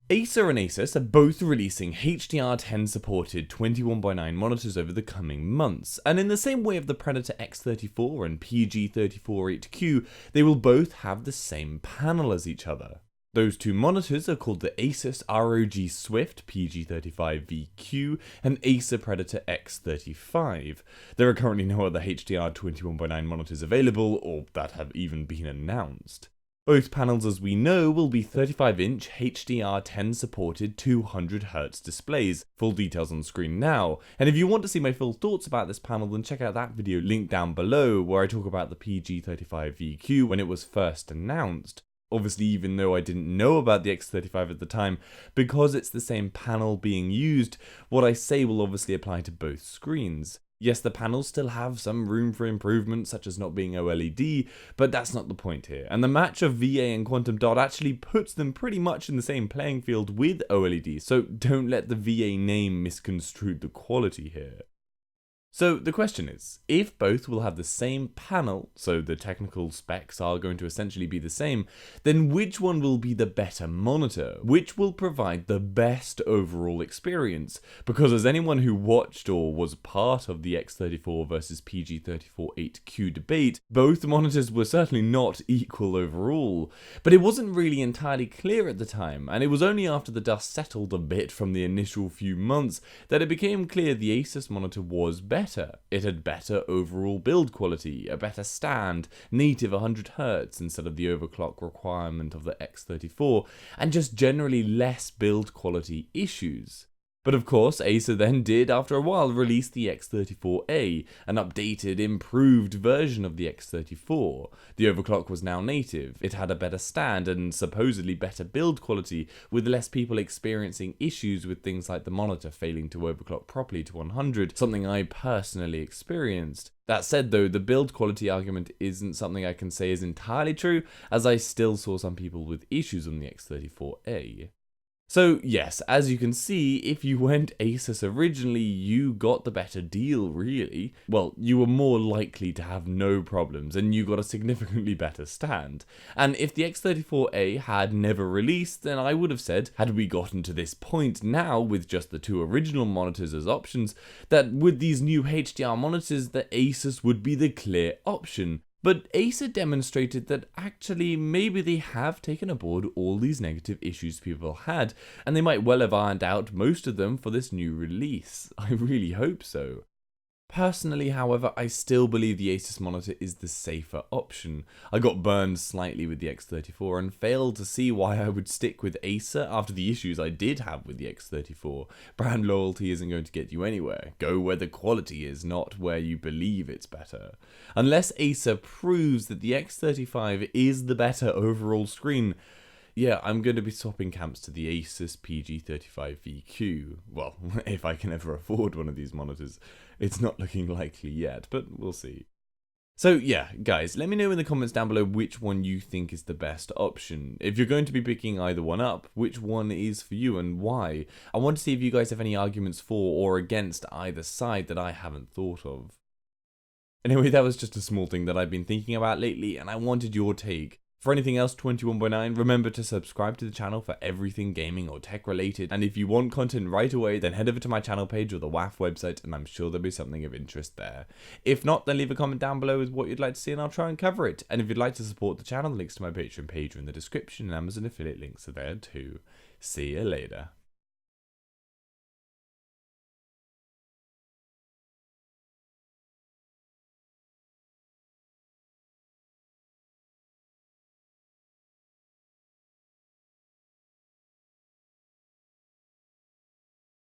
Acer and Asus are both releasing HDR10 supported 21:9 monitors over the coming months, and in the same way of the Predator X34 and PG34-8Q, they will both have the same panel as each other. Those two monitors are called the Asus ROG Swift PG35VQ and Acer Predator X35. There are currently no other HDR 21:9 monitors available, or that have even been announced. Both panels, as we know, will be 35-inch HDR10 supported 200Hz displays. Full details on screen now, and if you want to see my full thoughts about this panel, then check out that video linked down below where I talk about the PG35VQ when it was first announced. Obviously, even though I didn't know about the X35 at the time, because it's the same panel being used, what I say will obviously apply to both screens. Yes, the panels still have some room for improvement, such as not being OLED, but that's not the point here. And the match of VA and Quantum Dot actually puts them pretty much in the same playing field with OLED, so don't let the VA name misconstrue the quality here. So the question is, if both will have the same panel, so the technical specs are going to essentially be the same, then which one will be the better monitor? Which will provide the best overall experience? Because as anyone who watched or was part of the X34 versus PG34-8Q debate, both monitors were certainly not equal overall. But it wasn't really entirely clear at the time, and it was only after the dust settled a bit from the initial few months that it became clear the Asus monitor was better. It had better overall build quality, a better stand, native 100Hz instead of the overclock requirement of the X34, and just generally less build quality issues. But of course, Acer then did, after a while, release the X34A, an updated, improved version of the X34. The overclock was now native, it had a better stand and supposedly better build quality, with less people experiencing issues with things like the monitor failing to overclock properly to 100, something I personally experienced. That said though, the build quality argument isn't something I can say is entirely true, as I still saw some people with issues on the X34A. So yes, as you can see, if you went Asus originally, you got the better deal really. Well, you were more likely to have no problems and you got a significantly better stand. And if the X34A had never released, then I would have said, had we gotten to this point now with just the two original monitors as options, that with these new HDR monitors, the Asus would be the clear option. But Acer demonstrated that actually maybe they have taken aboard all these negative issues people had, and they might well have ironed out most of them for this new release. I really hope so. Personally, however, I still believe the Asus monitor is the safer option. I got burned slightly with the X34 and failed to see why I would stick with Acer after the issues I did have with the X34. Brand loyalty isn't going to get you anywhere. Go where the quality is, not where you believe it's better. Unless Acer proves that the X35 is the better overall screen, yeah, I'm going to be swapping camps to the Asus PG35VQ. Well, if I can ever afford one of these monitors. It's not looking likely yet, but we'll see. So yeah, guys, let me know in the comments down below which one you think is the best option. If you're going to be picking either one up, which one is for you and why? I want to see if you guys have any arguments for or against either side that I haven't thought of. Anyway, that was just a small thing that I've been thinking about lately, and I wanted your take. For anything else 21:9, remember to subscribe to the channel for everything gaming or tech related, and if you want content right away, then head over to my channel page or the WAF website and I'm sure there'll be something of interest there. If not, then leave a comment down below with what you'd like to see and I'll try and cover it. And if you'd like to support the channel, links to my Patreon page are in the description and Amazon affiliate links are there too. See you later.